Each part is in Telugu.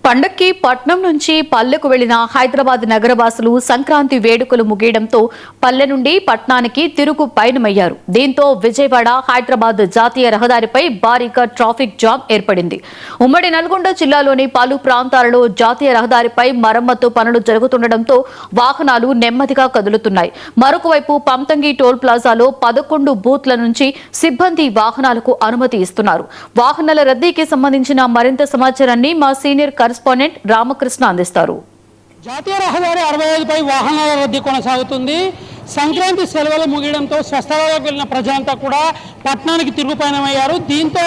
పండక్కి పట్నం నుంచి పల్లెకు వెళ్లిన హైదరాబాద్ నగరవాసులు సంక్రాంతి వేడుకలు ముగియడంతో పల్లె నుండి పట్నానికి తిరుగు పయనమయ్యారు. దీంతో విజయవాడ హైదరాబాద్ జాతీయ రహదారిపై భారీగా ట్రాఫిక్ జామ్ ఏర్పడింది. ఉమ్మడి నల్గొండ జిల్లాలోని పలు ప్రాంతాలలో జాతీయ రహదారిపై మరమ్మతు పనులు జరుగుతుండటంతో వాహనాలు నెమ్మదిగా కదులుతున్నాయి. మరొకవైపు పంతంగి టోల్ ప్లాజాలో 11 బూత్ల నుంచి సిబ్బంది వాహనాలకు అనుమతి ఇస్తున్నారు. వాహనాల రద్దీకి సంబంధించిన మరింత సమాచారాన్ని మా సీనియర్ కరెస్పాండెంట్ రామకృష్ణ అందిస్తారు. జాతీయ రహదారి 65 పై వాహనాల రద్దీ కొనసాగుతుంది. సంక్రాంతి సెలవులు ముగియడంతో స్వస్థలాలకు వెళ్లిన ప్రజలంతా కూడా పట్టణానికి తిరుగుపయనమయ్యారు. దీంతో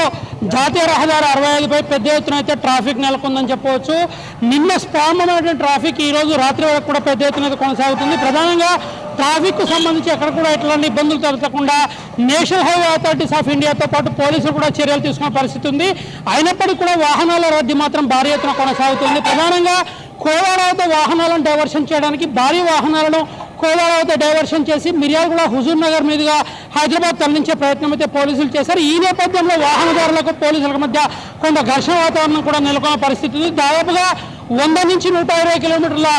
జాతీయ రహదారి 65 పై పెద్ద ఎత్తున అయితే ట్రాఫిక్ నెలకొందని చెప్పవచ్చు. నిన్న ప్రారంభమైనటువంటి ట్రాఫిక్ ఈ రోజు రాత్రి వరకు కూడా పెద్ద ఎత్తున కొనసాగుతుంది. ప్రధానంగా ట్రాఫిక్ సంబంధించి ఎక్కడ కూడా ఎట్లాంటి ఇబ్బందులు తలెత్తకుండా నేషనల్ హైవే అథారిటీస్ ఆఫ్ ఇండియాతో పాటు పోలీసులు కూడా చర్యలు తీసుకునే పరిస్థితి ఉంది. అయినప్పటికీ కూడా వాహనాల రద్దీ మాత్రం భారీ ఎత్తున కొనసాగుతుంది. ప్రధానంగా కోదాడ వద్ద వాహనాలను డైవర్షన్ చేయడానికి భారీ వాహనాలను కోదాడ వద్ద డైవర్షన్ చేసి మిర్యాలగూడ హుజూర్ నగర్ మీదుగా హైదరాబాద్ తరలించే ప్రయత్నం అయితే పోలీసులు చేశారు. ఈ నేపథ్యంలో వాహనదారులకు పోలీసుల మధ్య కొంత ఘర్షణ వాతావరణం కూడా నెలకొన్న పరిస్థితి ఉంది. దాదాపుగా 100 నుంచి 120 కిలోమీటర్ల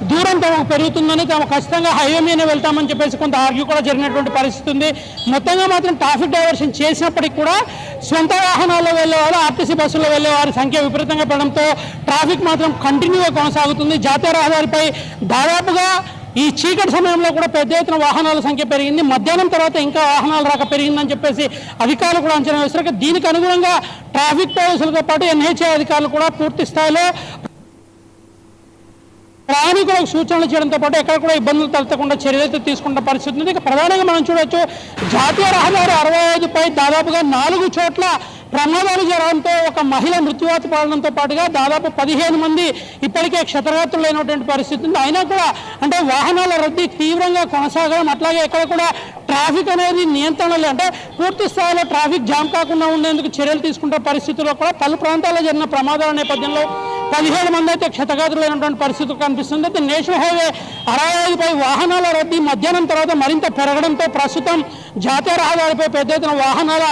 దూరం తమకు పెరుగుతుందని, తాము ఖచ్చితంగా హైవే మీదనే వెళ్తామని చెప్పేసి కొంత ఆర్గ్యూ కూడా జరిగినటువంటి పరిస్థితి ఉంది. మొత్తంగా మాత్రం ట్రాఫిక్ డైవర్షన్ చేసినప్పటికీ కూడా సొంత వాహనాల్లో వెళ్ళేవారు, ఆర్టీసీ బస్సుల్లో వెళ్ళే వారి సంఖ్య విపరీతంగా పెరగడంతో ట్రాఫిక్ మాత్రం కంటిన్యూగా కొనసాగుతుంది. జాతీయ రహదారిపై దాదాపుగా ఈ చీకటి సమయంలో కూడా పెద్ద ఎత్తున వాహనాల సంఖ్య పెరిగింది. మధ్యాహ్నం తర్వాత ఇంకా వాహనాల రాక పెరిగిందని చెప్పేసి అధికారులు కూడా అంచనా వేశారు. దీనికి అనుగుణంగా ట్రాఫిక్ పోలీసులతో పాటు ఎన్హెచ్ఏ అధికారులు కూడా పూర్తి స్థాయిలో ప్రయాణికులకు సూచనలు చేయడంతో పాటు ఎక్కడ కూడా ఇబ్బందులు తలెత్తకుండా చర్యలు తీసుకున్న పరిస్థితి ఉంది. ఇక ప్రధానంగా మనం చూడొచ్చు, జాతీయ రహదారి 65 పై దాదాపుగా 4 చోట్ల ప్రమాదాలు జరగడంతో ఒక మహిళ మృత్యువాత పడడంతో పాటుగా దాదాపు 15 మంది ఇప్పటికే క్షతగాత్రులైనటువంటి పరిస్థితి ఉంది. అయినా కూడా అంటే వాహనాల రద్దీ తీవ్రంగా కొనసాగడం, అట్లాగే ఎక్కడ కూడా ట్రాఫిక్ అనేది నియంత్రణలో అంటే పూర్తి స్థాయిలో ట్రాఫిక్ జామ్ కాకుండా ఉండేందుకు చర్యలు తీసుకుంటే పరిస్థితుల్లో కూడా పలు ప్రాంతాల్లో జరిగిన ప్రమాదాల నేపథ్యంలో 17 మంది అయితే క్షతగాత్రులైనటువంటి పరిస్థితి కనిపిస్తుంది. అయితే నేషనల్ హైవే 65 పై వాహనాల రద్దీ మధ్యాహ్నం తర్వాత మరింత పెరగడంతో ప్రస్తుతం జాతీయ రహదారిపై పెద్ద ఎత్తున వాహనాల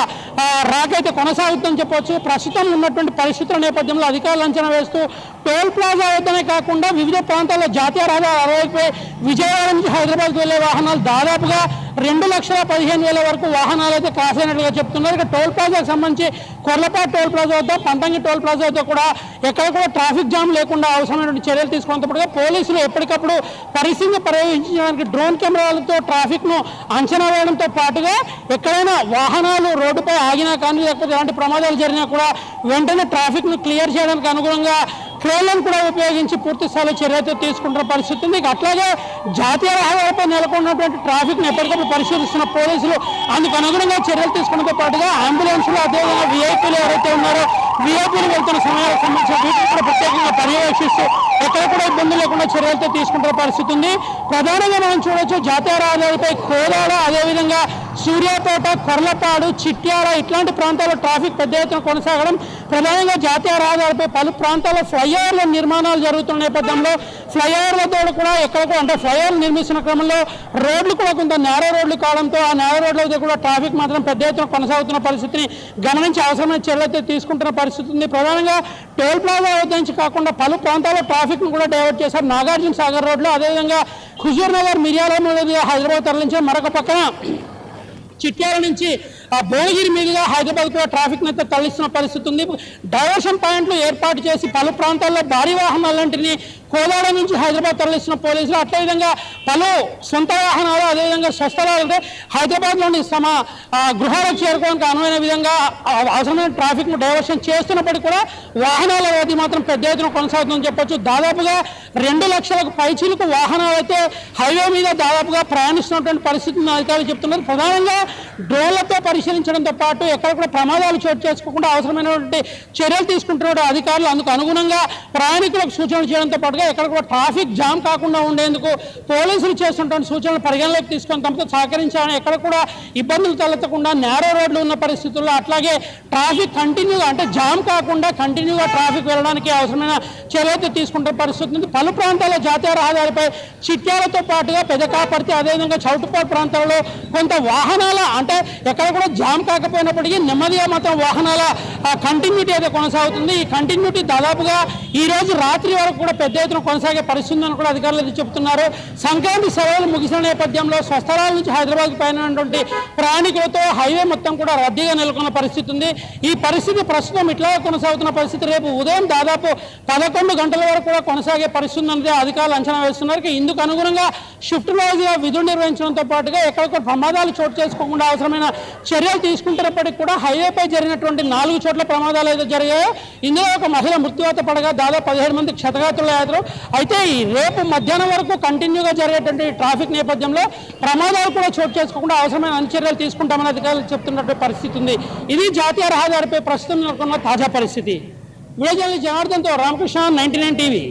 రాకైతే కొనసాగుతుందని చెప్పవచ్చు. ప్రస్తుతం ఉన్నటువంటి పరిస్థితుల నేపథ్యంలో అధికారులు అంచనా వేస్తూ టోల్ ప్లాజా వద్దనే కాకుండా వివిధ ప్రాంతాల్లో జాతీయ రహదారి 65 పై విజయవాడ నుంచి హైదరాబాద్కు వెళ్లే వాహనాలు దాదాపుగా 2,15,000 వరకు వాహనాలు అయితే క్రాస్ అయినట్లుగా చెప్తున్నారు. ఇక టోల్ ప్లాజాకు సంబంధించి కొర్లపాటు టోల్ ప్లాజా వద్ద, పంతంగి టోల్ ప్లాజా వద్ద కూడా ఎక్కడ కూడా ట్రాఫిక్ జామ్ లేకుండా అవసరమైనటువంటి చర్యలు తీసుకున్నప్పుడు పోలీసులు ఎప్పటికప్పుడు పరిస్థితిని పర్యవేక్షించడానికి డ్రోన్ కెమెరాలతో ట్రాఫిక్ను అంచనా వేయడంతో పాటుగా ఎక్కడైనా వాహనాలు రోడ్డుపై ఆగినా కానీ లేకపోతే ఎలాంటి ప్రమాదాలు జరిగినా కూడా వెంటనే ట్రాఫిక్ను క్లియర్ చేయడానికి అనుగుణంగా క్రేన్లను కూడా ఉపయోగించి పూర్తి స్థాయిలో చర్యలు తీసుకుంటున్న పరిస్థితి ఉంది. అట్లాగే జాతీయ రహదారిపై నెలకొన్నటువంటి ట్రాఫిక్ను ఎప్పటికప్పుడు పరిశీలిస్తున్న పోలీసులు అందుకు అనుగుణంగా చర్యలు తీసుకోవడంతో పాటుగా అంబులెన్సులు, అదేవిధంగా వీఐపీలు ఎవరైతే ఉన్నారో వీఐపీలు వెళ్తున్న సమయాలకు సంబంధించిన వీటిని కూడా ప్రత్యేకంగా పర్యవేక్షిస్తూ ఎక్కడ కూడా ఇబ్బందులు లేకుండా చర్యలతో తీసుకుంటున్న పరిస్థితి ఉంది. ప్రధానంగా మనం చూడొచ్చు, జాతీయ రహదారిపై కోదాడ, అదేవిధంగా సూర్యాపేట, కొర్లపాడు, చిట్యాల ఇట్లాంటి ప్రాంతాల్లో ట్రాఫిక్ పెద్ద ఎత్తున కొనసాగడం, ప్రధానంగా జాతీయ రహదారిపై పలు ప్రాంతాల్లో ఫ్లైఓవర్ల నిర్మాణాలు జరుగుతున్న నేపథ్యంలో ఫ్లైఓవర్లతో కూడా ఎక్కడ కూడా అంటే ఫ్లైఓవర్ నిర్మిస్తున్న క్రమంలో రోడ్లు కూడా కొంత నేరో రోడ్లు కావడంతో ఆ నేరో రోడ్ల కూడా ట్రాఫిక్ మాత్రం పెద్ద ఎత్తున కొనసాగుతున్న పరిస్థితిని గమనించి అవసరమైన చర్యలతో తీసుకుంటున్న పరిస్థితి ఉంది. ప్రధానంగా టోల్ ప్లాజా వద్ద నుంచి కాకుండా పలు ప్రాంతాల్లో ట్రాఫిక్ను కూడా డైవర్ట్ చేశారు. నాగార్జున సాగర్ రోడ్లో, అదేవిధంగా హుజూర్ నగర్ మిర్యాలగూడ హైదరాబాద్ తరలించారు. మరొక పక్కన చిట్యాల నుంచి భువనగిరి మీదుగా హైదరాబాద్ కూడా ట్రాఫిక్ అయితే తరలిస్తున్న పరిస్థితి ఉంది. డైవర్షన్ పాయింట్లు ఏర్పాటు చేసి పలు ప్రాంతాల్లో భారీ వాహనాలంటిని కోదాడ నుంచి హైదరాబాద్ తరలిస్తున్న పోలీసులు, అదేవిధంగా పలు సొంత వాహనాలు, అదేవిధంగా స్వస్థలాలు హైదరాబాద్లోని గృహాలకు చేరుకోవడానికి అనువైన విధంగా అవసరమైన ట్రాఫిక్ను డైవర్షన్ చేస్తున్నప్పటికీ కూడా వాహనాల రద్దీ మాత్రం పెద్ద ఎత్తున కొనసాగుతుందని చెప్పొచ్చు. దాదాపుగా 2 లక్షలకు పైచిలకు వాహనాలు అయితే హైవే మీద దాదాపుగా ప్రయాణిస్తున్నటువంటి పరిస్థితిని అధికారులు చెప్తున్నారు. ప్రధానంగా డ్రోన్లతో పరిశీలించడంతో పాటు ఎక్కడ కూడా ప్రమాదాలు చోటు చేసుకోకుండా అవసరమైనటువంటి చర్యలు తీసుకుంటున్న అధికారులు అందుకు అనుగుణంగా ప్రయాణికులకు సూచనలు చేయడంతో పాటుగా ఎక్కడ కూడా ట్రాఫిక్ జామ్ కాకుండా ఉండేందుకు పోలీసులు చేస్తున్నటువంటి సూచనలు పరిగణలోకి తీసుకొని తమతో సహకరించాలని, ఎక్కడ కూడా ఇబ్బందులు తలెత్తకుండా నేరో రోడ్లు ఉన్న పరిస్థితుల్లో అట్లాగే ట్రాఫిక్ కంటిన్యూగా అంటే జామ్ కాకుండా కంటిన్యూగా ట్రాఫిక్ వెళ్ళడానికి అవసరమైన చర్యలు తీసుకుంటున్న పరిస్థితి ఉంది. పలు ప్రాంతాల్లో జాతీయ రహదారిపై చిట్యాలతో పాటుగా పెదకాపర్తి అదేవిధంగా చౌటుపాడు ప్రాంతాల్లో కొంత వాహనాల అంటే ఎక్కడ కూడా జామ్ కాకపోయినప్పటికీ నెమ్మదిగా మాత్రం వాహనాల కంటిన్యూటీ అయితే కొనసాగుతుంది. ఈ కంటిన్యూటీ దాదాపుగా ఈ రోజు రాత్రి వరకు కూడా పెద్ద ఎత్తున కొనసాగే పరిస్థితి ఉందని కూడా అధికారులు అయితే చెబుతున్నారు. సంక్రాంతి సెలవులు ముగిసిన నేపథ్యంలో స్వస్థలాల నుంచి హైదరాబాద్ పైనటువంటి ప్రయాణికులతో హైవే మొత్తం కూడా రద్దీగా నెలకొన్న పరిస్థితి ఉంది. ఈ పరిస్థితి ప్రస్తుతం ఇట్లా కొనసాగుతున్న పరిస్థితి రేపు ఉదయం దాదాపు 11 గంటల వరకు కూడా కొనసాగే పరిస్థితి ఉందని అధికారులు అంచనా వేస్తున్నారు. ఇందుకు అనుగుణంగా షిఫ్ట్ వైజ్గా విధులు నిర్వహించడంతో పాటుగా ఎక్కడెక్కడ ప్రమాదాలు చోటు చేసుకోకుండా అవసరమైన చర్యలు తీసుకుంటున్నప్పటికీ కూడా హైవేపై జరిగినటువంటి 4 చోట్ల ప్రమాదాలు అయితే జరిగాయో ఇందులో ఒక మహిళ మృత్యువాత పడగా దాదాపు 17 మంది క్షతగాత్రులయ్యారు. అయితే ఈ రేపు మధ్యాహ్నం వరకు కంటిన్యూగా జరిగేటువంటి ట్రాఫిక్ నేపథ్యంలో ప్రమాదాలు కూడా చోటు చేసుకోకుండా అవసరమైన అన్ని చర్యలు తీసుకుంటామని అధికారులు చెప్తున్నటువంటి పరిస్థితి ఉంది. ఇది జాతీయ రహదారిపై ప్రస్తుతం నెలకొన్న తాజా పరిస్థితి. వీడియో జర్నలిస్ట్ జనార్దన్తో రామకృష్ణ, 99 టీవీ.